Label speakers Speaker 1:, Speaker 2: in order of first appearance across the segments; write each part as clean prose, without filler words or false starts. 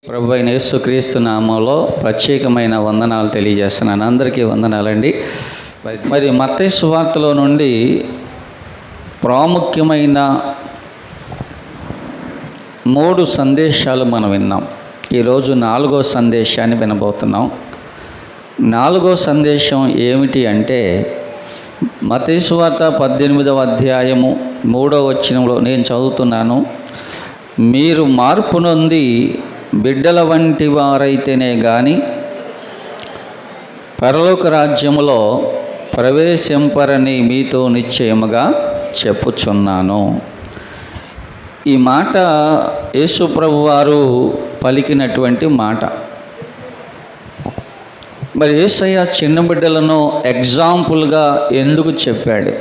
Speaker 1: ప్రభు అయిన యేసుక్రీస్తు నామంలో ప్రత్యేకమైన వందనాలు తెలియజేస్తున్నాను. అందరికీ వందనాలండి. మరి మత్తయి సువార్తలో నుండి ప్రాముఖ్యమైన 3 సందేశాలు మనం విన్నాం. ఈరోజు 4వ సందేశాన్ని వినబోతున్నాం. 4వ సందేశం ఏమిటి అంటే, మత్తయి సువార్త 18వ అధ్యాయము 3వ వచనంలో నేను చదువుతున్నాను. మీరు మార్పు నొంది బిడ్డల వంటి వారైతేనే గాని పరలోక రాజ్యములో ప్రవేశింపరని మీతో నిశ్చయముగా చెప్పుచున్నాను. ఈ మాట యేసు ప్రభు వారు పలికినటువంటి మాట. మరి యేసయ్య చిన్న బిడ్డలను ఎగ్జాంపుల్గా ఎందుకు చెప్పాడు?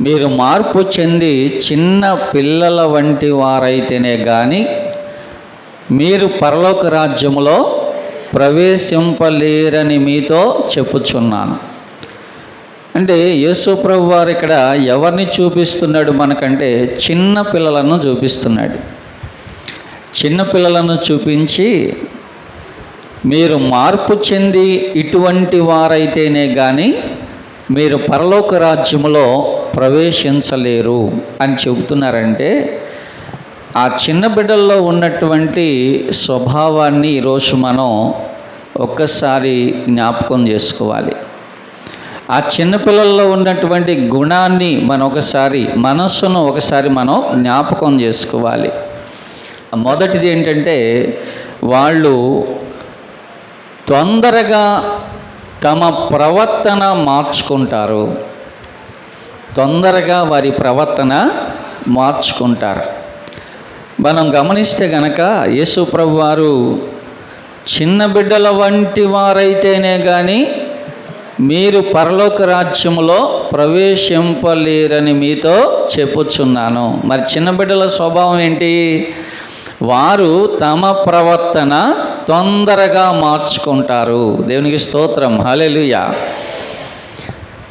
Speaker 1: మీరు మార్పు చెంది చిన్న పిల్లల వంటి వారైతేనే కానీ మీరు పరలోక రాజ్యములో ప్రవేశింపలేరని మీతో చెప్పుచున్నాను. అంటే యేసు ప్రభు వారు ఇక్కడ ఎవరిని చూపిస్తున్నాడు మనకంటే? చిన్న పిల్లలను చూపిస్తున్నాడు. చిన్న పిల్లలను చూపించి మీరు మార్పు చెంది ఇటువంటి వారైతేనే కానీ మీరు పరలోక రాజ్యములో ప్రవేశించలేరు అని చెబుతున్నారంటే, ఆ చిన్న బిడ్డల్లో ఉన్నటువంటి స్వభావాన్ని ఈరోజు మనం ఒక్కసారి జ్ఞాపకం చేసుకోవాలి. ఆ చిన్నపిల్లల్లో ఉన్నటువంటి గుణాన్ని మనస్సును ఒకసారి మనం జ్ఞాపకం చేసుకోవాలి. మొదటిది ఏంటంటే, వాళ్ళు తొందరగా తమ ప్రవర్తన మార్చుకుంటారు. తొందరగా వారి ప్రవర్తన మార్చుకుంటారు. మనం గమనిస్తే గనక యేసు ప్రభు వారు చిన్న బిడ్డల వంటి వారైతేనే కానీ మీరు పరలోక రాజ్యములో ప్రవేశింపలేరని మీతో చెప్పుచున్నాను. మరి చిన్న బిడ్డల స్వభావం ఏంటి? వారు తమ ప్రవర్తన తొందరగా మార్చుకుంటారు. దేవునికి స్తోత్రం, హల్లెలూయా.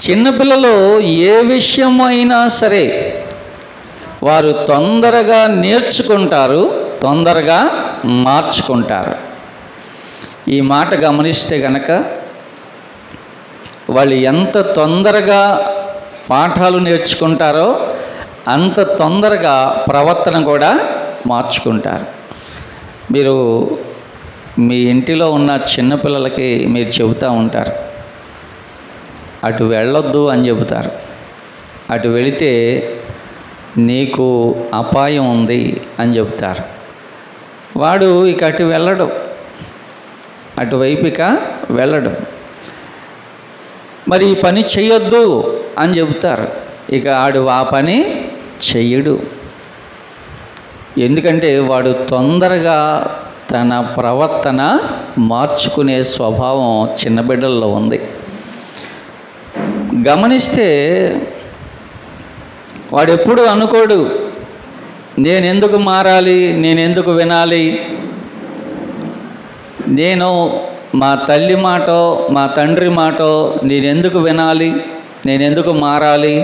Speaker 1: చిన్నపిల్లలు ఏ విషయమైనా సరే వారు తొందరగా నేర్చుకుంటారు, తొందరగా మార్చుకుంటారు. ఈ మాట గమనిస్తే గనక వాళ్ళు ఎంత తొందరగా పాఠాలు నేర్చుకుంటారో అంత తొందరగా ప్రవర్తన కూడా మార్చుకుంటారు. మీరు మీ ఇంటిలో ఉన్న చిన్నపిల్లలకి మీరు చెబుతూ ఉంటారు, అటు వెళ్ళొద్దు అని చెబుతారు. అటు వెళితే నీకు అపాయం ఉంది అని చెబుతారు. వాడు ఇక అటు వెళ్ళడు, అటువైపు ఇక వెళ్ళడు. మరి ఈ పని చెయ్యొద్దు అని చెబుతారు, ఇక ఆడు ఆ పని చెయ్యడు. ఎందుకంటే వాడు తొందరగా తన ప్రవర్తన మార్చుకునే స్వభావం చిన్న బిడ్డల్లో ఉంది. గమనిస్తే వాడు ఎప్పుడు అనుకోడు, నేను ఎందుకు మారాలి, నేను ఎందుకు వినాలి, నేను మా తల్లి మాటో మా తండ్రి మాటో నేనెందుకు వినాలి, నేనెందుకు మారాలి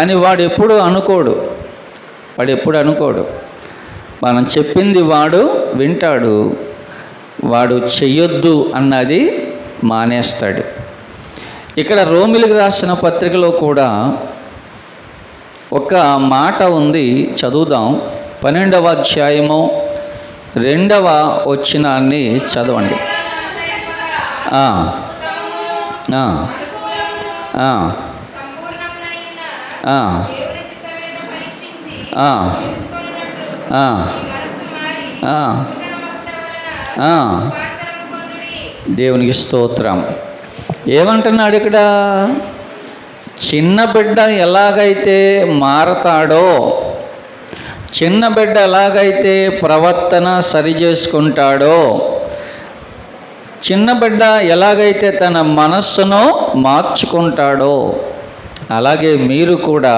Speaker 1: అని వాడు ఎప్పుడు అనుకోడు. మనం చెప్పింది వాడు వింటాడు, వాడు చెయ్యొద్దు అన్నది మానేస్తాడు. ఇక్కడ రోమిలికి రాసిన పత్రికలో కూడా ఒక మాట ఉంది, చదువుదాం. 12వ అధ్యాయము 2వ వచనాన్ని చదవండి. దేవునికి స్తోత్రం. ఏమంటున్నాడు ఇక్కడ? చిన్న బిడ్డ ఎలాగైతే మారతాడో, చిన్న బిడ్డ ఎలాగైతే ప్రవర్తన సరి చేసుకుంటాడో, చిన్న బిడ్డ ఎలాగైతే తన మనస్సును మార్చుకుంటాడో, అలాగే మీరు కూడా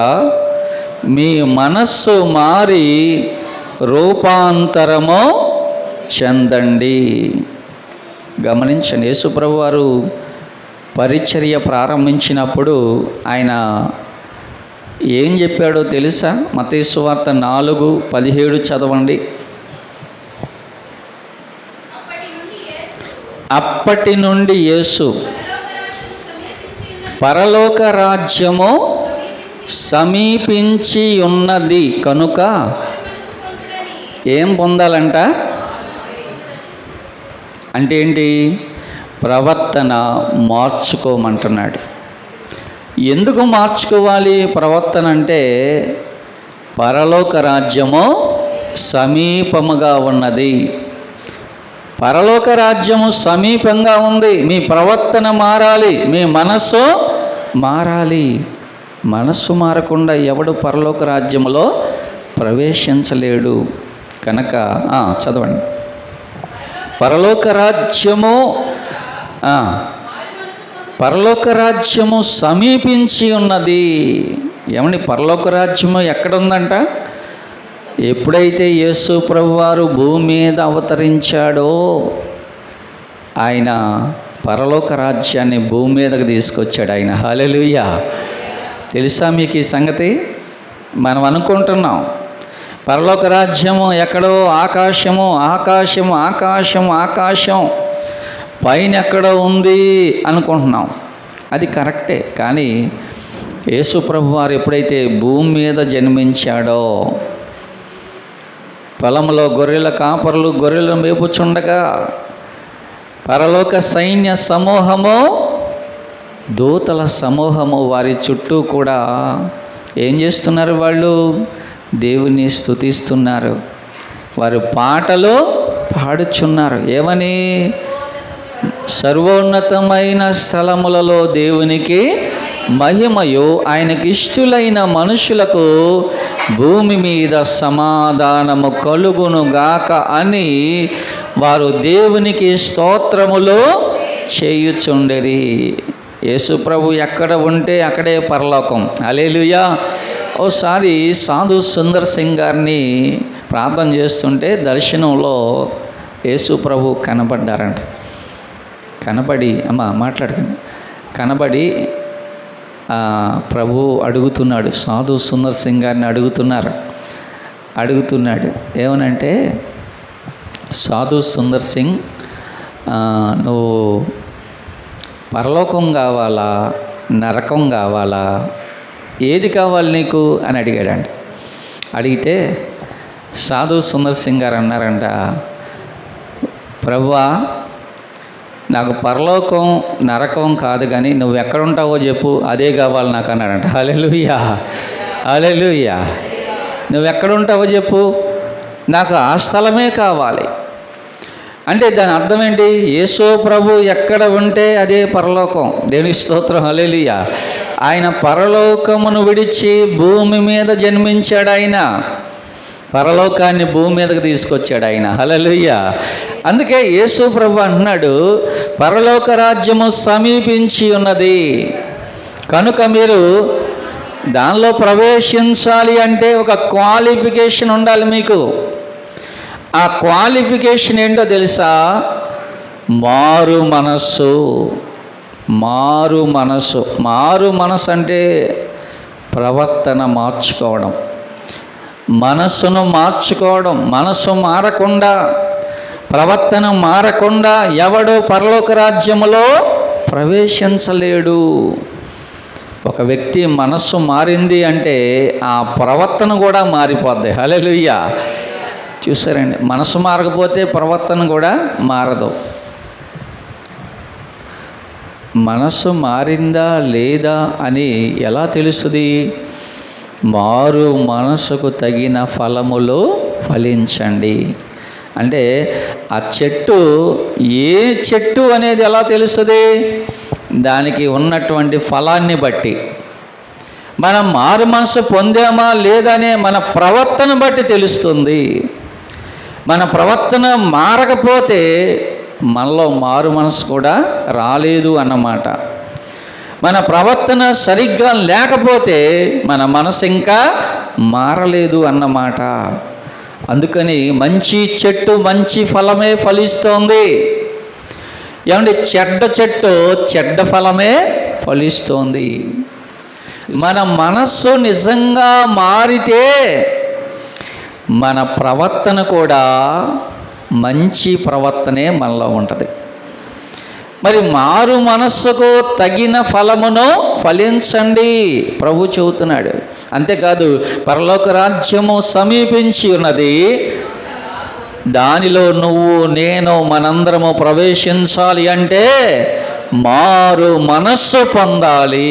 Speaker 1: మీ మనస్సు మారి రూపాంతరము చెందండి. గమనించండి, యేసు ప్రభు వారు పరిచర్య ప్రారంభించినప్పుడు ఆయన ఏం చెప్పాడో తెలుసా? మత్తయి సువార్త 4:17 చదవండి. అప్పటి నుండి యేసు పరలోక రాజ్యము సమీపించి ఉన్నది కనుక ఏం పొందాలంట అంటే ఏంటి? ప్రవర్తన మార్చుకోమంటున్నాడు. ఎందుకు మార్చుకోవాలి ప్రవర్తన అంటే? పరలోక రాజ్యము సమీపముగా ఉన్నది. పరలోక రాజ్యము సమీపంగా ఉంది. మీ ప్రవర్తన మారాలి, మీ మనస్సు మారాలి. మనస్సు మారకుండా ఎవడు పరలోక రాజ్యములో ప్రవేశించలేడు. కనుక చదవండి. పరలోక రాజ్యము సమీపించి ఉన్నది. ఏమండి, పరలోక రాజ్యము ఎక్కడుందంట? ఎప్పుడైతే యేసు ప్రభువారు భూమి మీద అవతరించాడో ఆయన పరలోక రాజ్యాన్ని భూమి మీదకు తీసుకొచ్చాడు ఆయన. హల్లెలూయా. తెలుసా మీకు ఈ సంగతి? మనం అనుకుంటున్నాం పరలోక రాజ్యము ఎక్కడో ఆకాశము ఆకాశము ఆకాశము ఆకాశం పైన ఎక్కడో ఉంది అనుకుంటున్నాం. అది కరెక్టే. కానీ యేసు ప్రభువారు ఎప్పుడైతే భూమి మీద జన్మించాడో, పొలంలో గొర్రెల కాపరులు గొర్రెలను మేపుచుండగా పరలోక సైన్య సమూహము, దూతల సమూహము వారి చుట్టూ కూడా ఏం చేస్తున్నారు? వాళ్ళు దేవుని స్తుతిస్తున్నారు. వారు పాటలు పాడుచున్నారు. ఏమని? సర్వోన్నతమైన స్థలములలో దేవునికి మహిమయు, ఆయనకి ఇష్టులైన మనుషులకు భూమి మీద సమాధానము కలుగును గాక అని వారు దేవునికి స్తోత్రములు చేయుచుండెరి. యేసు ప్రభు ఎక్కడ ఉంటే అక్కడే పరలోకం. హల్లెలూయా. ఓసారి సాధు సుందర్ సింగ్ గారిని ప్రార్థన చేస్తుంటే దర్శనంలో యేసు ప్రభు కనబడ్డారంట. కనబడి మాట్లాడుకుని కనబడి ప్రభు అడుగుతున్నాడు, సాధు సుందర్ సింగ్ గారిని అడుగుతున్నాడు ఏమనంటే, సాధు సుందర్ సింగ్, నువ్వు పరలోకం కావాలా నరకం కావాలా, ఏది కావాలి నీకు అని అడిగాడంట. అడిగితే సాధు సుందర్ సింగ్ గారు అన్నారంట, ప్రభువా నాకు పరలోకం నరకం కాదు కానీ నువ్వు ఎక్కడ ఉంటావో చెప్పు, అదే కావాలి నాకు అన్నాడంట. హల్లెలూయా, హల్లెలూయా. నువ్వు ఎక్కడ ఉంటావో చెప్పు, నాకు ఆ స్థలమే కావాలి అంటే దాని అర్థం ఏంటి? యేసు ప్రభు ఎక్కడ ఉంటే అదే పరలోకం. దేవుని స్తోత్రం. హల్లెలూయా. ఆయన పరలోకమును విడిచి భూమి మీద జన్మించాడు. ఆయన పరలోకాన్ని భూమి మీదకి తీసుకొచ్చాడు ఆయన. హల్లెలూయా. అందుకే యేసు ప్రభు అంటున్నాడు, పరలోక రాజ్యము సమీపించి ఉన్నది కనుక మీరు దానిలో ప్రవేశించాలి అంటే ఒక క్వాలిఫికేషన్ ఉండాలి మీకు. ఆ క్వాలిఫికేషన్ ఏంటో తెలుసా? మారు మనస్సు. మారు మనస్సు. మారు మనస్సు అంటే ప్రవర్తన మార్చుకోవడం, మనస్సును మార్చుకోవడం. మనస్సు మారకుండా, ప్రవర్తన మారకుండా ఎవడో పరలోక రాజ్యములో ప్రవేశించలేడు. ఒక వ్యక్తి మనస్సు మారింది అంటే ఆ ప్రవర్తన కూడా మారిపోద్ది. హల్లెలూయా. చూసారండి, మనసు మారకపోతే ప్రవర్తన కూడా మారదు. మనసు మారిందా లేదా అని ఎలా తెలుస్తుంది? మారు మనసుకు తగిన ఫలములు ఫలించండి అంటే ఆ చెట్టు ఏ చెట్టు అనేది ఎలా తెలుస్తుంది? దానికి ఉన్నటువంటి ఫలాన్ని బట్టి. మనం మారు మనసు పొందామా లేదనే మన ప్రవర్తన బట్టి తెలుస్తుంది. మన ప్రవర్తన మారకపోతే మనలో మారు మనసు కూడా రాలేదు అన్నమాట. మన ప్రవర్తన సరిగ్గా లేకపోతే మన మనసు ఇంకా మారలేదు అన్నమాట. అందుకని మంచి చెట్టు మంచి ఫలమే ఫలిస్తోంది. ఏమంటే చెడ్డ చెట్టు చెడ్డ ఫలమే ఫలిస్తోంది. మన మనస్సు నిజంగా మారితే మన ప్రవర్తన కూడా మంచి ప్రవర్తనే మనలో ఉంటుంది. మరి మారు మనస్సుకు తగిన ఫలమును ఫలించండి ప్రభు చెబుతున్నాడు. అంతేకాదు పరలోక రాజ్యము సమీపించి ఉన్నది, దానిలో నువ్వు నేను మనందరము ప్రవేశించాలి అంటే మారు మనస్సు పొందాలి,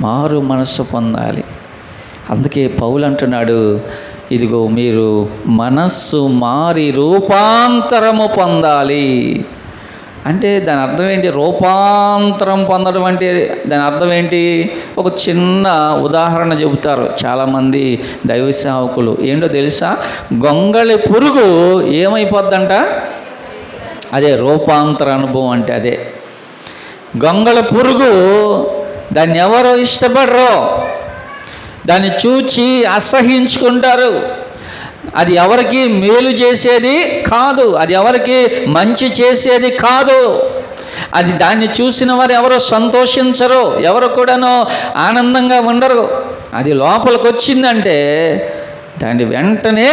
Speaker 1: మారు మనస్సు పొందాలి. అందుకే పౌలు అంటున్నాడు, ఇదిగో మీరు మనస్సు మారి రూపాంతరము పొందాలి. అంటే దాని అర్థం ఏంటి? రూపాంతరం పొందడం అంటే దాని అర్థం ఏంటి? ఒక చిన్న ఉదాహరణ చెబుతారు చాలామంది దైవ సేవకులు. ఏంటో తెలుసా? గొంగళి పురుగు ఏమైపోద్దంట? అదే రూపాంతర అనుభవం అంటే అదే. గొంగళి పురుగు దాన్ని ఎవరో ఇష్టపడరు, దాన్ని చూచి అసహించుకుంటారు. అది ఎవరికి మేలు చేసేది కాదు, అది ఎవరికి మంచి చేసేది కాదు. అది దాన్ని చూసిన వారు ఎవరో సంతోషించరు, ఎవరు కూడాను ఆనందంగా ఉండరు. అది లోపలికి వచ్చిందంటే దాన్ని వెంటనే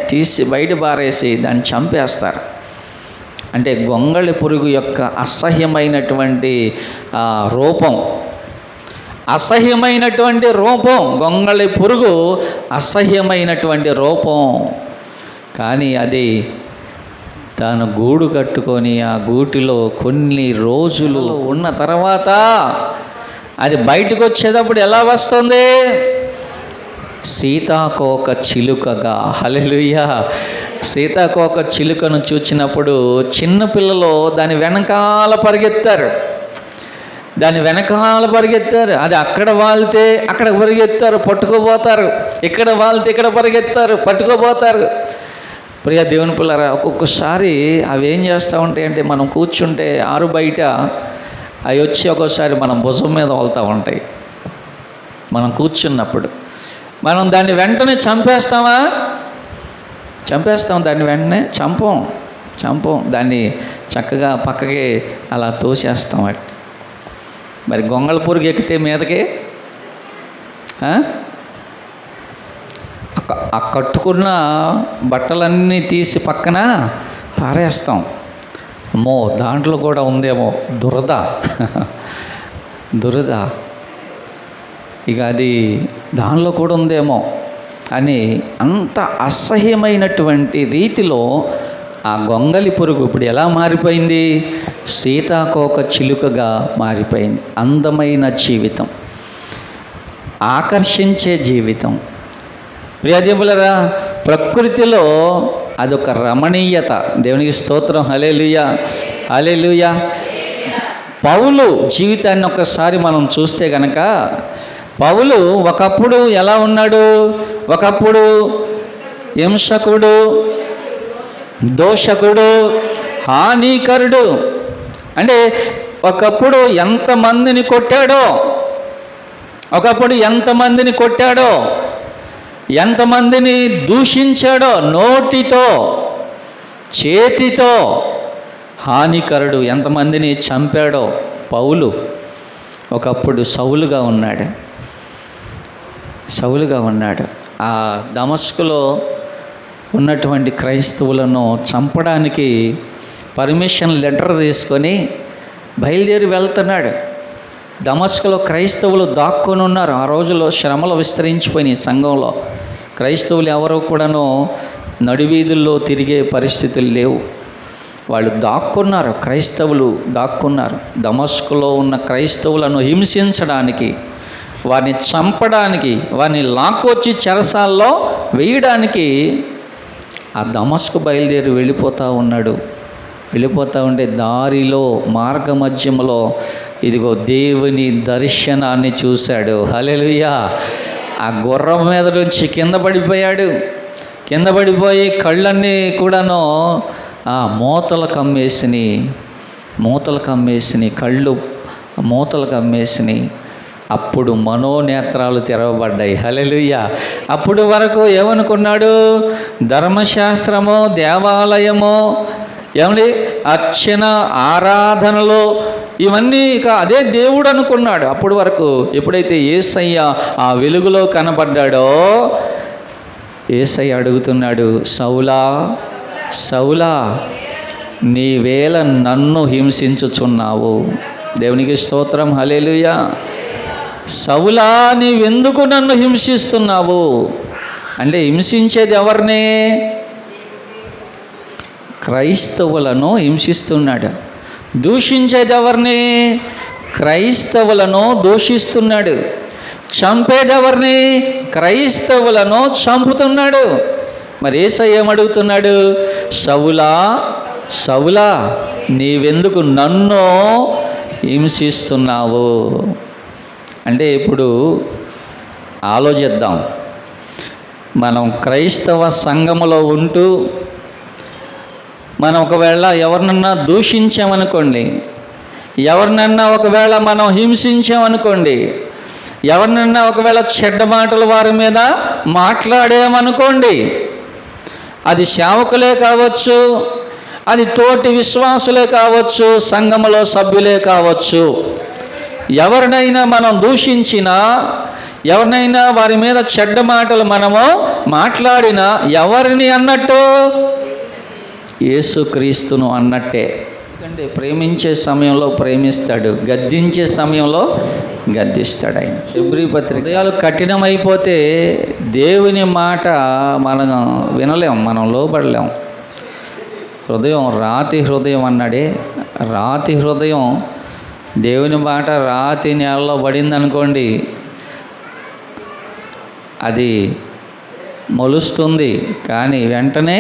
Speaker 1: తీసి బయట పారేసి దాన్ని చంపేస్తారు. అంటే గొంగళి పురుగు యొక్క అసహ్యమైనటువంటి రూపం, అసహ్యమైనటువంటి రూపం. గొంగళి పురుగు అసహ్యమైనటువంటి రూపం. కానీ అది తను గూడు కట్టుకొని ఆ గూటిలో కొన్ని రోజులు ఉన్న తర్వాత అది బయటకు వచ్చేటప్పుడు ఎలా వస్తుంది? సీతాకోక చిలుకగా. హల్లెలూయా! సీతాకోక చిలుకను చూచినప్పుడు చిన్నపిల్లలు దాని వెనకాల పరిగెత్తారు, దాని వెనకాల పరిగెత్తారు. అది అక్కడ వాళ్తే అక్కడ పరిగెత్తారు, పట్టుకోబోతారు. ఇక్కడ వాళ్తే ఇక్కడ పరిగెత్తారు, పట్టుకోబోతారు. ప్రియ దేవుని పిల్లరా, ఒక్కొక్కసారి అవి ఏం చేస్తూ ఉంటాయి అంటే, మనం కూర్చుంటే ఆరు బయట అవి వచ్చి ఒక్కోసారి మనం భుజం మీద వాళ్తూ ఉంటాయి. మనం కూర్చున్నప్పుడు మనం దాన్ని వెంటనే చంపేస్తామా? చంపేస్తాం. దాన్ని వెంటనే చంపం. దాన్ని చక్కగా పక్కకి అలా తోసేస్తాం. వాటి మరి గొంగళ పురుగు ఎక్కితే మీదకి ఆ కట్టుకున్న బట్టలన్నీ తీసి పక్కన పారేస్తాం. అమ్మో, దాంట్లో కూడా ఉందేమో దురద. ఇక అది దానిలో కూడా ఉందేమో అని అంత అసహ్యమైనటువంటి రీతిలో ఆ గొంగలి పురుగు ఇప్పుడు ఎలా మారిపోయింది? సీతాకోక చిలుకగా మారిపోయింది. అందమైన జీవితం, ఆకర్షించే జీవితం. ప్రియదేవులరా, ప్రకృతిలో అదొక రమణీయత. దేవునికి స్తోత్రం. హల్లెలూయా, హల్లెలూయా. పౌలు జీవితాన్ని ఒక్కసారి మనం చూస్తే కనుక, పౌలు ఒకప్పుడు ఎలా ఉన్నాడు? ఒకప్పుడు హింసకుడు, దోషకుడు, హానికరుడు. అంటే ఒకప్పుడు ఎంతమందిని కొట్టాడో, ఎంతమందిని దూషించాడో, నోటితో చేతితో హానికరుడు, ఎంతమందిని చంపాడో పౌలు ఒకప్పుడు సౌలుగా ఉన్నాడు. ఆ దమస్కులో ఉన్నటువంటి క్రైస్తవులను చంపడానికి పర్మిషన్ లెటర్ తీసుకొని బయలుదేరి వెళ్తున్నాడు. దమస్కులో క్రైస్తవులు దాక్కొని ఉన్నారు. ఆ రోజుల్లో శ్రమలు విస్తరించిపోయినాయి. సంఘంలో క్రైస్తవులు ఎవరో కూడాను నడివీధుల్లో తిరిగే పరిస్థితులు లేవు. వాళ్ళు క్రైస్తవులు దాక్కున్నారు. దమస్కులో ఉన్న క్రైస్తవులను హింసించడానికి, వారిని చంపడానికి, వారిని లాక్కొచ్చి చెరసాల్లో వేయడానికి ఆ దమస్కు బయలుదేరి వెళ్ళిపోతూ ఉంటే దారిలో మార్గమధ్యంలో ఇదిగో దేవుని దర్శనాన్ని చూశాడు. హల్లెలూయా. ఆ గుర్రం మీద నుంచి కింద పడిపోయి కళ్ళన్నీ కూడాను మూతలు కమ్మేసినాయి, కళ్ళు మూతలు కమ్మేసినాయి. అప్పుడు మనోనేత్రాలు తెరవబడ్డాయి. హల్లెలూయా. అప్పుడు వరకు ఏమనుకున్నాడు? ధర్మశాస్త్రమో, దేవాలయమో, ఏమండి అర్చన, ఆరాధనలో ఇవన్నీ ఇక అదే దేవుడు అనుకున్నాడు అప్పటి వరకు. ఎప్పుడైతే యేసయ్య ఆ వెలుగులో కనబడ్డాడో, యేసయ్య అడుగుతున్నాడు, సౌలా సౌలా నీవేళ నన్ను హింసించుచున్నావు. దేవునికి స్తోత్రం, హల్లెలూయా. సౌలా, నీవెందుకు నన్ను హింసిస్తున్నావు అంటే హింసించేది ఎవరిని? క్రైస్తవులను హింసిస్తున్నాడు. దూషించేది ఎవరిని? క్రైస్తవులను దూషిస్తున్నాడు. చంపేది ఎవరిని? క్రైస్తవులను చంపుతున్నాడు. మరి యేసయ్య ఏమడుగుతున్నాడు? సౌలా, సౌలా, నీవెందుకు నన్ను హింసిస్తున్నావు అంటే ఇప్పుడు ఆలోచిద్దాం. మనం క్రైస్తవ సంఘములో ఉంటూ మనం ఒకవేళ ఎవరినన్నా దూషించామనుకోండి, ఎవరినన్నా ఒకవేళ మనం హింసించామనుకోండి, ఎవరినన్నా ఒకవేళ చెడ్డ మాటలు వారి మీద మాట్లాడామనుకోండి, అది సేవకులే కావచ్చు, అది తోటి విశ్వాసులే కావచ్చు, సంఘములో సభ్యులే కావచ్చు, ఎవరినైనా మనం దూషించినా, ఎవరినైనా వారి మీద చెడ్డ మాటలు మనము మాట్లాడినా ఎవరిని అన్నట్టు? యేసుక్రీస్తును అన్నట్టే. ఎందుకంటే ప్రేమించే సమయంలో ప్రేమిస్తాడు, గద్దించే సమయంలో గద్దిస్తాడు ఆయన. హెబ్రీ పత్రిక. హృదయాలు కఠినమైపోతే దేవుని మాట మనం వినలేం, మనం లోబడలేం. హృదయం రాతి హృదయం అన్నాడే, రాతి హృదయం దేవుని మాట రాతి నేలలో పడింది అనుకోండి, అది మొలుస్తుంది కానీ వెంటనే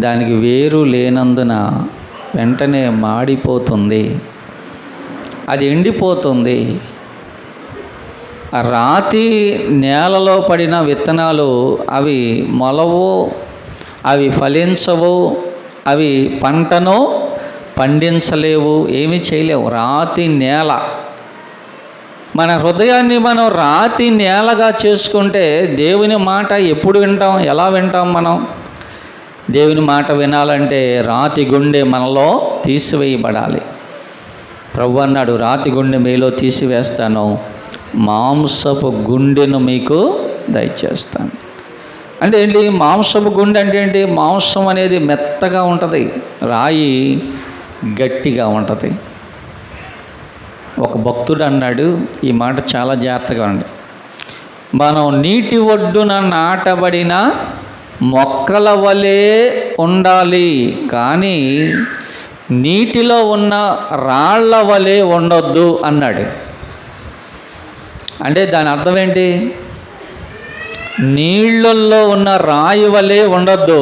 Speaker 1: దానికి వేరు లేనందున వెంటనే మాడిపోతుంది, అది ఎండిపోతుంది. ఆ రాతి నేలలో పడిన విత్తనాలు అవి మొలవు, అవి ఫలించవు, అవి పంటను పండించలేవు, ఏమీ చేయలేవు. రాతి నేల. మన హృదయాన్ని మనం రాతి నేలగా చేసుకుంటే దేవుని మాట ఎప్పుడు వింటాం? ఎలా వింటాం మనం? దేవుని మాట వినాలంటే రాతి గుండె మనలో తీసివేయబడాలి. ప్రభు అన్నాడు, రాతి గుండె మీలో తీసివేస్తాను, మాంసపు గుండెను మీకు దయచేస్తాను. అంటే ఏంటి మాంసపు గుండె అంటే ఏంటి? మాంసం అనేది మెత్తగా ఉంటుంది, రాయి గట్టిగా ఉంటుంది. ఒక భక్తుడు అన్నాడు, ఈ మాట చాలా జాగ్రత్తగా ఉంది, మనం నీటి ఒడ్డున నాటబడిన మొక్కల వలె ఉండాలి కానీ నీటిలో ఉన్న రాళ్ల వలె ఉండొద్దు అన్నాడు. అంటే దాని అర్థం ఏంటి? నీళ్ళల్లో ఉన్న రాయి వలె ఉండొద్దు,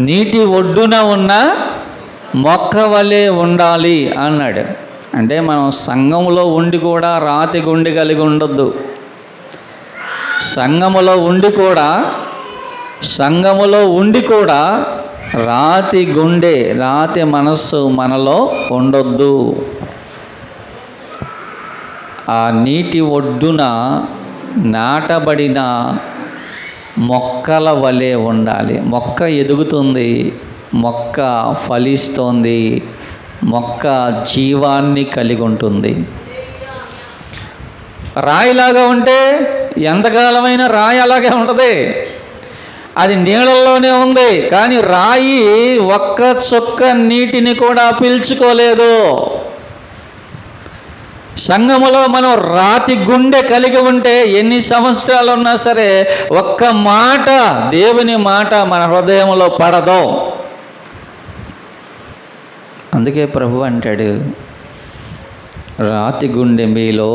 Speaker 1: నీటి ఒడ్డున ఉన్న మొక్క వలె ఉండాలి అన్నాడు. అంటే మనం సంఘములో ఉండి కూడా రాతి గుండె కలిగి ఉండొద్దు. సంఘములో ఉండి కూడా రాతి గుండె, రాతి మనస్సు మనలో ఉండొద్దు. ఆ నీటి ఒడ్డున నాటబడిన మొక్కల వలె ఉండాలి. మొక్క ఎదుగుతుంది, మొక్క ఫలిస్తోంది, మొక్క జీవాన్ని కలిగి ఉంటుంది. రాయిలాగా ఉంటే ఎంతకాలమైన రాయి అలాగే ఉంటుంది, అది నీళ్ళల్లోనే ఉంది కానీ రాయి ఒక్క చుక్క నీటిని కూడా పీల్చుకోలేదు. సంఘములో మనం రాతి గుండె కలిగి ఉంటే ఎన్ని సంవత్సరాలు ఉన్నా సరే ఒక్క మాట, దేవుని మాట మన హృదయంలో పడదు. అందుకే ప్రభు అంటాడు, రాతి గుండె మీలో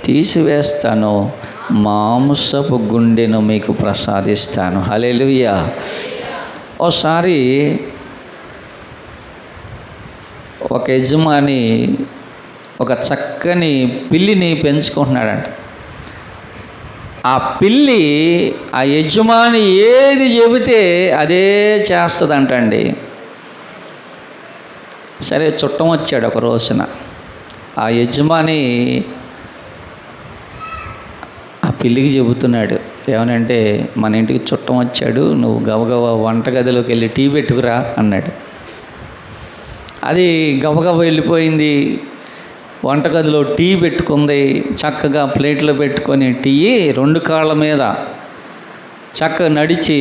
Speaker 1: తీసివేస్తాను, మాంసపు గుండెను మీకు ప్రసాదిస్తాను. హల్లెలూయా. ఓసారి ఒక యజమాని ఒక చక్కని పిల్లిని పెంచుకుంటున్నాడంట. ఆ పిల్లి ఆ యజమాని ఏది చెబితే అదే చేస్తుందంటండి. సరే, చుట్టం వచ్చాడు ఒక రోజున. ఆ యజమాని ఆ పిల్లికి చెబుతున్నాడు, ఏమనంటే, మన ఇంటికి చుట్టం వచ్చాడు, నువ్వు గబగబ వంటగదిలోకి వెళ్ళి టీ పెట్టుకురా అన్నాడు. అది గబగబ వెళ్ళిపోయింది, వంటగదిలో టీ పెట్టుకుంది, చక్కగా ప్లేట్లో పెట్టుకొని టీ 2 కాళ్ళ మీద చక్కగా నడిచి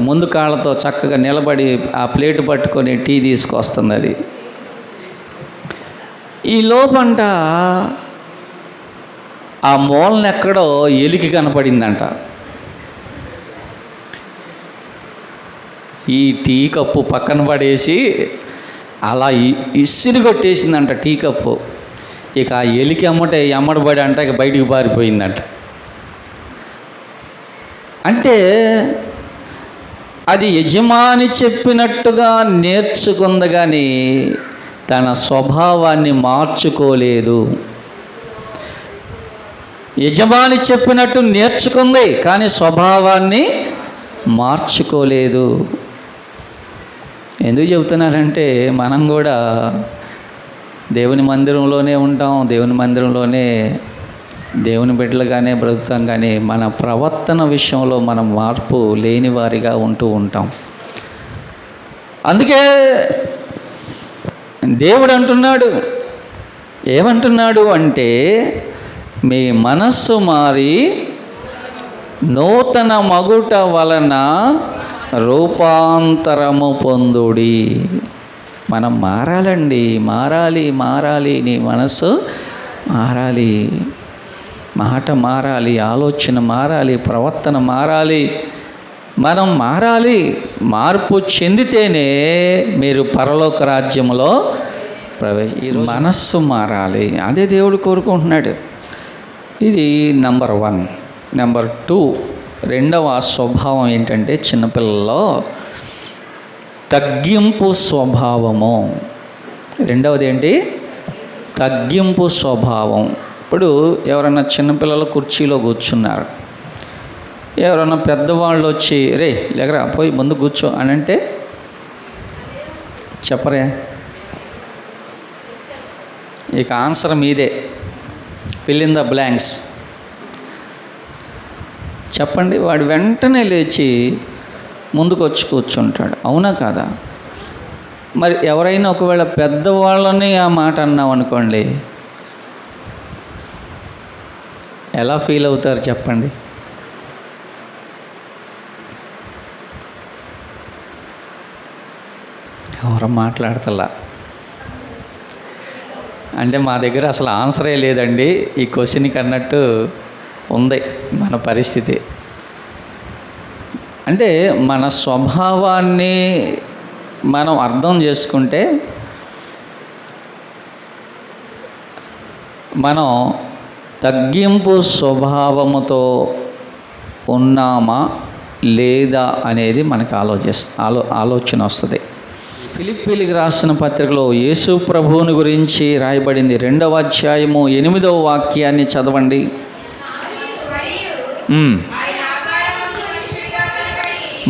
Speaker 1: ముందు కాళ్ళతో చక్కగా నిలబడి ఆ ప్లేటు పట్టుకొని టీ తీసుకొస్తుంది అది. ఈ లోపంట ఆ మూలన ఎక్కడో ఎలికి కనపడిందంట. ఈ టీ కప్పు పక్కన పడేసి అలా ఇసిరి కొట్టేసిందంట టీ కప్పు. ఇక ఆ ఎలికి ఎమ్మడబడి అంట ఇక బయటికి పారిపోయిందంట. అంటే అది యజమాని చెప్పినట్టుగా నేర్చుకుంది కానీ తన స్వభావాన్ని మార్చుకోలేదు. యజమాని చెప్పినట్టు నేర్చుకుంది కానీ స్వభావాన్ని మార్చుకోలేదు. ఎందుకు చెబుతున్నానంటే మనం కూడా దేవుని మందిరంలోనే ఉంటాం, దేవుని మందిరంలోనే దేవుని బిడ్డలుగానే బ్రతుకుతాం, కానీ మన ప్రవర్తన విషయంలో మనం మార్పు లేని వారిగా ఉంటూ ఉంటాం. అందుకే దేవుడు అంటున్నాడు, ఏమంటున్నాడు అంటే మీ మనస్సు మారి నూతన మగుట వలన రూపాంతరము పొందుడి. మనం మారాలండి, మారాలి. నీ మనస్సు మారాలి, మాట మారాలి, ఆలోచన మారాలి, ప్రవర్తన మారాలి. మనం మారాలి. మార్పు చెందితేనే మీరు పరలోక రాజ్యంలో మనస్సు మారాలి. అదే దేవుడు కోరుకుంటున్నాడు. ఇది నెంబర్ 1. నెంబర్ 2, రెండవ స్వభావం ఏంటంటే చిన్నపిల్లల్లో తగ్గింపు స్వభావము. రెండవది ఏంటి? తగ్గింపు స్వభావం. ఇప్పుడు ఎవరైనా చిన్నపిల్లలు కుర్చీలో కూర్చున్నారు, ఎవరైనా పెద్దవాళ్ళు వచ్చి రే లేకరా పోయి ముందు కూర్చో అని అంటే చెప్పరే, ఇక ఆన్సర్ మీదే, ఫిల్ ఇన్ ద బ్లాంక్స్. చెప్పండి. వాడు వెంటనే లేచి ముందుకు వచ్చి కూర్చుంటాడు, అవునా కాదా? మరి ఎవరైనా ఒకవేళ పెద్దవాళ్ళని ఆ మాట అన్నాం అనుకోండి, ఎలా ఫీల్ అవుతారు చెప్పండి? ఎవరు మాట్లాడతలా అంటే మా దగ్గర అసలు ఆన్సరే లేదండి ఈ క్వశ్చన్కి అన్నట్టు ఉంది మన పరిస్థితి. అంటే మన స్వభావాన్ని మనం అర్థం చేసుకుంటే మనం తగ్గింపు స్వభావముతో ఉన్నామా లేదా అనేది మనకు ఆలోచన వస్తుంది. ఫిలిప్పీలకు రాసిన పత్రికలో యేసు ప్రభువుని గురించి రాయబడింది. 2వ అధ్యాయము 8వ వాక్యాన్ని చదవండి.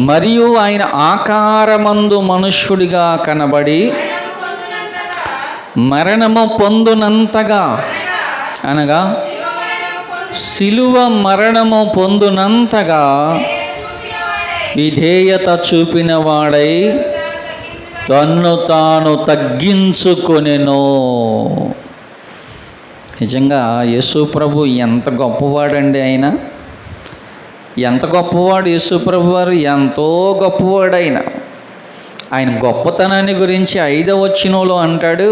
Speaker 1: మరియు ఆయన ఆకారమందు మనుష్యుడిగా కనబడి మరణము పొందునంతగా, అనగా శిలువ మరణము పొందునంతగా విధేయత చూపిన వాడై తన్ను తాను తగ్గించుకొనెను. నిజంగా యేసు ప్రభు ఎంత గొప్పవాడండి! ఎంత గొప్పవాడు యేసు ప్రభు వారు, ఎంతో గొప్పవాడు ఆయన గొప్పతనాన్ని గురించి 5వ వచనంలో అంటాడు,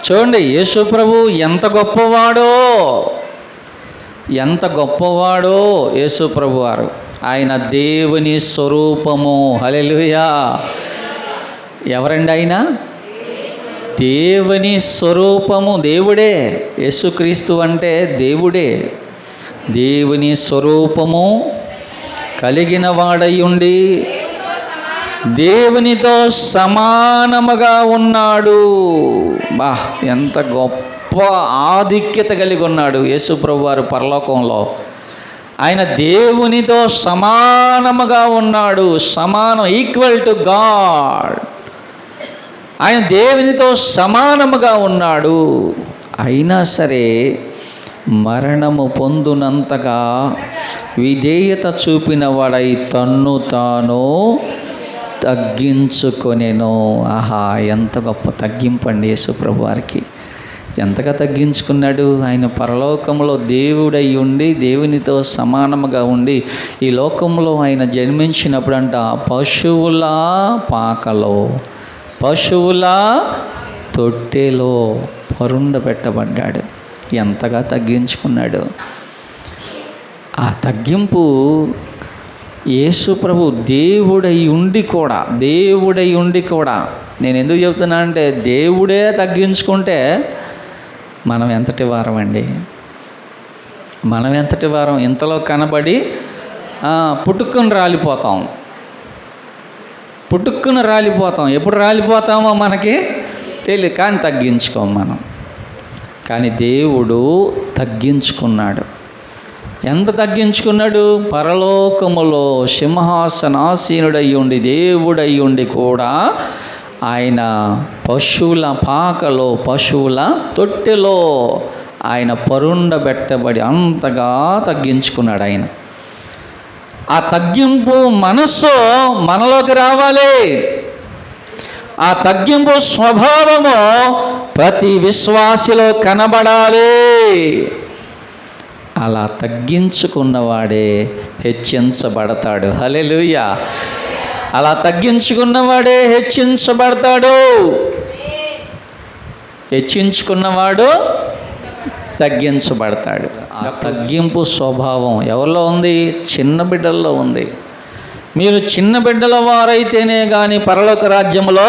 Speaker 1: చూడండి యేసు ప్రభు ఎంత గొప్పవాడో యేసు ప్రభు వారు. ఆయన దేవుని స్వరూపము. హల్లెలూయా! ఎవరండి ఆయన? దేవుని స్వరూపము. దేవుడే. యేసుక్రీస్తు అంటే దేవుడే. దేవుని స్వరూపము కలిగిన వాడై ఉండి దేవునితో సమానముగా ఉన్నాడు. ఎంత గొప్ప ఆధిక్యత కలిగి ఉన్నాడు యేసు ప్రభు వారు పరలోకంలో. ఆయన దేవునితో సమానముగా ఉన్నాడు. సమానం, ఈక్వల్ టు గాడ్. ఆయన దేవునితో సమానముగా ఉన్నాడు. అయినా సరే మరణము పొందునంతగా విధేయత చూపిన వాడై తన్ను తాను తగ్గించుకొనెను. ఆహా, ఎంత గొప్ప తగ్గింపండి యేసు ప్రభు వారికి. ఎంతగా తగ్గించుకున్నాడు. ఆయన పరలోకంలో దేవుడై ఉండి దేవునితో సమానముగా ఉండి ఈ లోకంలో ఆయన జన్మించినప్పుడు అంట పశువుల పాకలో, పశువుల తొట్టెలో పరుండబెట్టబడ్డాడు. ఎంతగా తగ్గించుకున్నాడు. ఆ తగ్గింపు యేసు ప్రభు దేవుడై ఉండి కూడా నేను ఎందుకు చెప్తున్నా అంటే దేవుడే తగ్గించుకుంటే మనం ఎంతటి వారం అండి, మనం ఎంతటి వారం. ఇంతలో కనబడి పుట్టుక్కుని రాలిపోతాం. ఎప్పుడు రాలిపోతామో మనకి తెలియదు, కానీ తగ్గించుకోం మనం. కానీ దేవుడు తగ్గించుకున్నాడు. ఎంత తగ్గించుకున్నాడు. పరలోకములో సింహాసనాసీనుడై ఉండి దేవుడై ఉండి కూడా ఆయన పశువుల పాకలో, పశువుల తొట్టెలో ఆయన పరుండబెట్టబడి అంతగా తగ్గించుకున్నాడు ఆయన. ఆ తగ్గింపు మనస్సు మనలోకి రావాలి. ఆ తగ్గింపు స్వభావము ప్రతి విశ్వాసిలో కనబడాలి. అలా తగ్గించుకున్నవాడే హెచ్చించబడతాడు. హల్లెలూయా. అలా తగ్గించుకున్నవాడే హెచ్చించబడతాడు. హెచ్చించుకున్నవాడు తగ్గించబడతాడు. ఆ తగ్గింపు స్వభావం ఎవరిలో ఉంది? చిన్న బిడ్డల్లో ఉంది. మీరు చిన్న బిడ్డల వారైతేనే కానీ పరలోక రాజ్యములో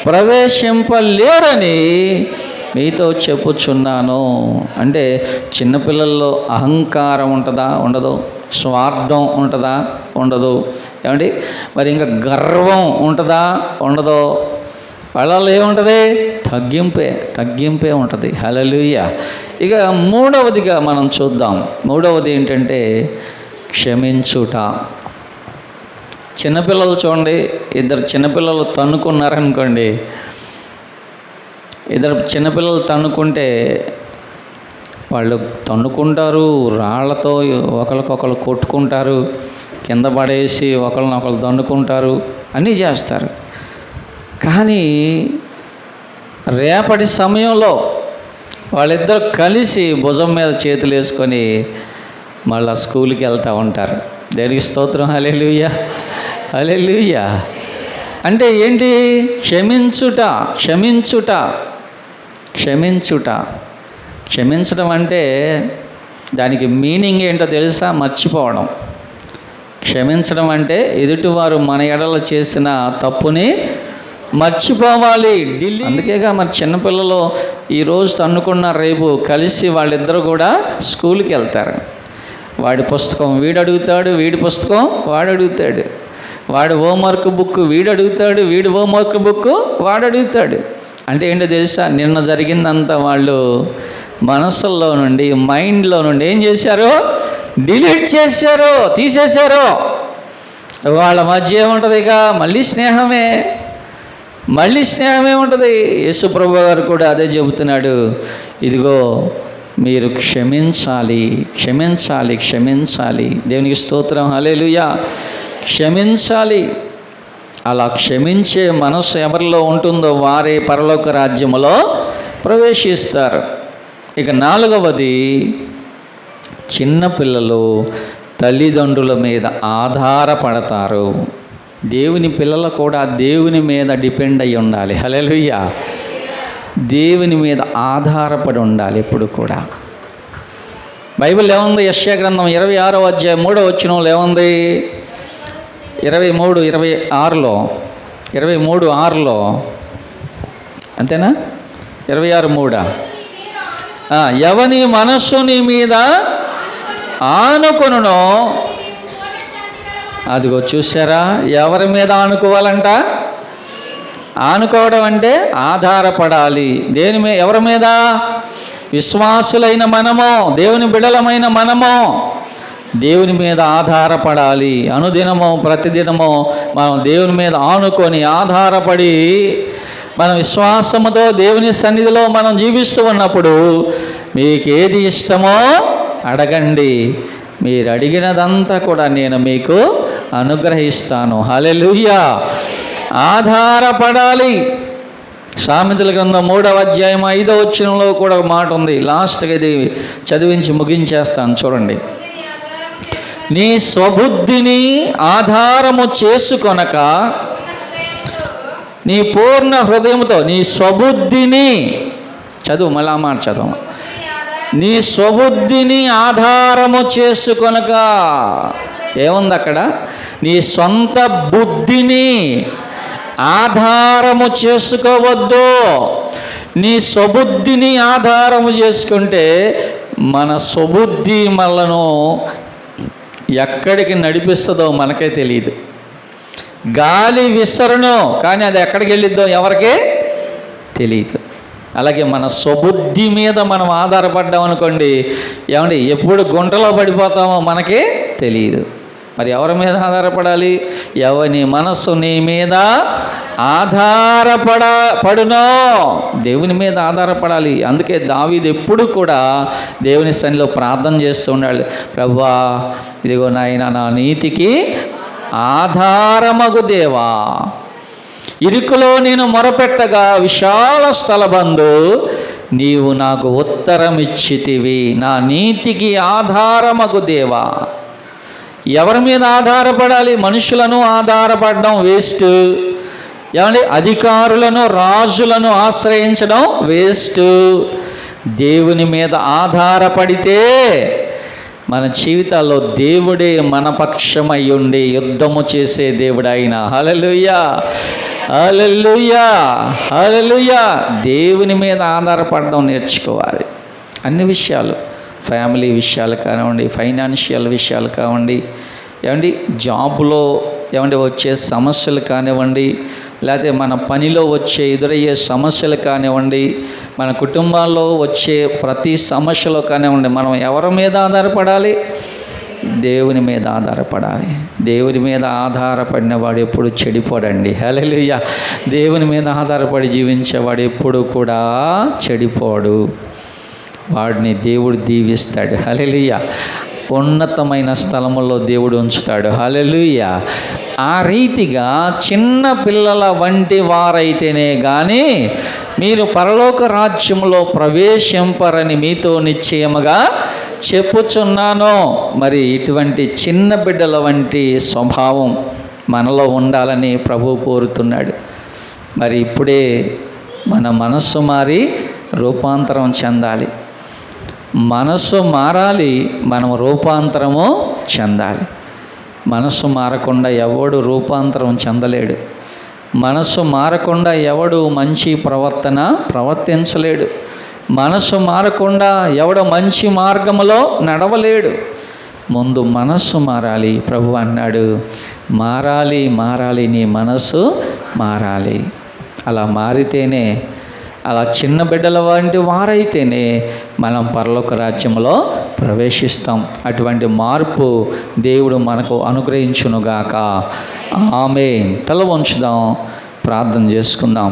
Speaker 1: ప్రవేశింపలేరని మీతో చెప్పుచున్నాను. అంటే చిన్నపిల్లల్లో అహంకారం ఉంటుందా? ఉండదు. స్వార్థం ఉంటుందా? ఉండదు. ఏమండి మరి ఇంకా గర్వం ఉంటుందా? ఉండదు. వాళ్ళలో ఏముంటుంది? తగ్గింపే ఉంటుంది. హల్లెలూయా. ఇక మూడవదిగా మనం చూద్దాం. మూడవది ఏంటంటే క్షమించుట. చిన్నపిల్లలు చూడండి, ఇద్దరు చిన్నపిల్లలు తన్నుకున్నారనుకోండి, ఇద్దరు చిన్నపిల్లలు తన్నుకుంటే వాళ్ళు తన్నుకుంటారు, రాళ్లతో ఒకరికొకరు కొట్టుకుంటారు, కింద పడేసి ఒకరినొకరు తన్నుకుంటారు, అన్నీ చేస్తారు. కానీ రేపటి సమయంలో వాళ్ళిద్దరు కలిసి భుజం మీద చేతులు వేసుకొని మళ్ళా స్కూల్కి వెళ్తూ ఉంటారు. దేనికి స్తోత్రం. హల్లెలూయా, హల్లెలూయా. అంటే ఏంటి? క్షమించడం అంటే దానికి మీనింగ్ ఏంటో తెలుసా? మర్చిపోవడం. క్షమించడం అంటే ఎదుటివారు మన ఎడల చేసిన తప్పుని మర్చిపోవాలి. అందుకేగా మరి చిన్నపిల్లలు ఈరోజు తన్నుకున్న రేపు కలిసి వాళ్ళిద్దరూ కూడా స్కూల్కి వెళ్తారు. వాడి పుస్తకం వీడు అడుగుతాడు, వీడి పుస్తకం వాడు అడుగుతాడు. వాడి హోంవర్క్ బుక్ వీడు అడుగుతాడు, వీడి హోంవర్క్ బుక్ వాడు అడుగుతాడు. అంటే ఏంటో తెలుసా? నిన్న జరిగిందంతా వాళ్ళు మనసుల్లో నుండి, మైండ్లో నుండి ఏం చేశారు? డిలీట్ చేశారు, తీసేశారు. వాళ్ళ మధ్య ఏముంటుంది? ఇక మళ్ళీ స్నేహమే ఉంటుంది. యేసు ప్రభు గారు కూడా అదే చెబుతున్నాడు. ఇదిగో మీరు క్షమించాలి. దేవునికి స్తోత్రం. హల్లెలూయా. క్షమించాలి. అలా క్షమించే మనసు ఎవరిలో ఉంటుందో వారే పరలోక రాజ్యములో ప్రవేశిస్తారు. ఇక నాలుగవది, చిన్నపిల్లలు తల్లిదండ్రుల మీద ఆధారపడతారు. దేవుని పిల్లలు కూడా దేవుని మీద డిపెండ్ అయి ఉండాలి. హల్లెలూయా. దేవుని మీద ఆధారపడి ఉండాలి ఎప్పుడు కూడా. బైబిల్ ఏముంది? యెషయా గ్రంథం 26వ అధ్యాయం 3వ వచనంలో ఏముంది? 23:6లో అంతేనా? 26:3 ఎవని మనస్సు నీ మీద ఆనుకొనునో, అదిగో చూసారా? ఎవరి మీద ఆనుకోవాలంట? ఆనుకోవడం అంటే ఆధారపడాలి. దేని మీద? ఎవరి మీద? విశ్వాసులైన మనము, దేవుని బిడ్డలమైన మనము దేవుని మీద ఆధారపడాలి. అనుదినము, ప్రతిదినము మనం దేవుని మీద ఆనుకొని ఆధారపడి మన విశ్వాసముతో దేవుని సన్నిధిలో మనం జీవిస్తూ ఉన్నప్పుడు మీకు ఏది ఇష్టమో అడగండి, మీరు అడిగినదంతా కూడా నేను మీకు అనుగ్రహిస్తాను. హల్లెలూయా. ఆధారపడాలి. సామెతల గ్రంథం 3వ అధ్యాయం 5వ వచనంలో కూడా ఒక మాట ఉంది. లాస్ట్గా ఇది చదివించి ముగించేస్తాను చూడండి. నీ స్వబుద్ధిని ఆధారము చేసుకొనక, నీ పూర్ణ హృదయంతో నీ స్వబుద్ధిని చదువు, మళ్ళీ ఆ మాట చదువు. నీ స్వబుద్ధిని ఆధారము చేసుకొనక, ఏముంది అక్కడ? నీ సొంత బుద్ధిని ఆధారము చేసుకోవద్దు. నీ స్వబుద్ధిని ఆధారము చేసుకుంటే మన స్వబుద్ధి మనలను ఎక్కడికి నడిపిస్తుందో మనకే తెలియదు. గాలి విసరును, కానీ అది ఎక్కడికి వెళ్ళిద్దో ఎవరికే తెలియదు. అలాగే మన స్వబుద్ధి మీద మనం ఆధారపడ్డాం అనుకోండి, ఏమండి ఎప్పుడు గుంటలో పడిపోతామో మనకే తెలియదు. మరి ఎవరి మీద ఆధారపడాలి? ఎవరి మనస్సు నీ మీద పడునో దేవుని మీద ఆధారపడాలి. అందుకే దావీదు ఎప్పుడు కూడా దేవుని సన్నిధిలో ప్రార్థన చేస్తూ ఉండాలి. ప్రభువా, ఇదిగో నాయన, నా నీతికి ఆధారమగు దేవా, ఇరుకులో నేను మొరపెట్టగా విశాల స్థలబందు నీవు నాకు ఉత్తరమిచ్చితివి. నా నీతికి ఆధారమగు దేవా. ఎవరి మీద ఆధారపడాలి? మనుషులను ఆధారపడడం వేస్ట్. ఏమండి, అధికారులను, రాజులను ఆశ్రయించడం వేస్ట్. దేవుని మీద ఆధారపడితే మన జీవితాల్లో దేవుడే మన పక్షమై ఉండి యుద్ధము చేసే దేవుడు ఆయన. హల్లెలూయా, హల్లెలూయా, హల్లెలూయా. దేవుని మీద ఆధారపడడం నేర్చుకోవాలి. అన్ని విషయాలు, ఫ్యామిలీ విషయాలు కానివ్వండి, ఫైనాన్షియల్ విషయాలు కానివ్వండి, ఏమండి జాబ్లో ఏమండి వచ్చే సమస్యలు కానివ్వండి, లేకపోతే మన పనిలో ఎదురయ్యే సమస్యలు కానివ్వండి, మన కుటుంబాల్లో వచ్చే ప్రతి సమస్యలో కానివ్వండి, మనం ఎవరి మీద ఆధారపడాలి? దేవుని మీద ఆధారపడాలి. దేవుని మీద ఆధారపడిన వాడు ఎప్పుడు చెడిపోడండి. హల్లెలూయా. దేవుని మీద ఆధారపడి జీవించేవాడు ఎప్పుడు కూడా చెడిపోడు. వాడిని దేవుడు దీవిస్తాడు. హల్లెలూయా. ఉన్నతమైన స్థలములో దేవుడు ఉంచుతాడు. హల్లెలూయా. ఆ రీతిగా చిన్న పిల్లల వంటి వారైతేనే కానీ మీరు పరలోక రాజ్యంలో ప్రవేశింపరని మీతో నిశ్చయముగా చెప్పుచున్నాను. మరి ఇటువంటి చిన్న బిడ్డల వంటి స్వభావం మనలో ఉండాలని ప్రభువు కోరుతున్నాడు. మరి ఇప్పుడే మన మనస్సు మారి రూపాంతరం చెందాలి. మనస్సు మారాలి, మనం రూపాంతరము చెందాలి. మనస్సు మారకుండా ఎవడు రూపాంతరం చెందలేడు. మనస్సు మారకుండా ఎవడు మంచి ప్రవర్తించలేడు. మనస్సు మారకుండా ఎవడు మంచి మార్గములో నడవలేడు. ముందు మనస్సు మారాలి. ప్రభు అన్నాడు, మారాలి, నీ మనస్సు మారాలి. అలా మారితేనే, అలా చిన్న బిడ్డల వంటి వారైతేనే మనం పరలోక రాజ్యంలో ప్రవేశిస్తాం. అటువంటి మార్పు దేవుడు మనకు అనుగ్రహించునుగాక. ఆమేన్. తల వంచుదాం, ప్రార్థన చేసుకుందాం.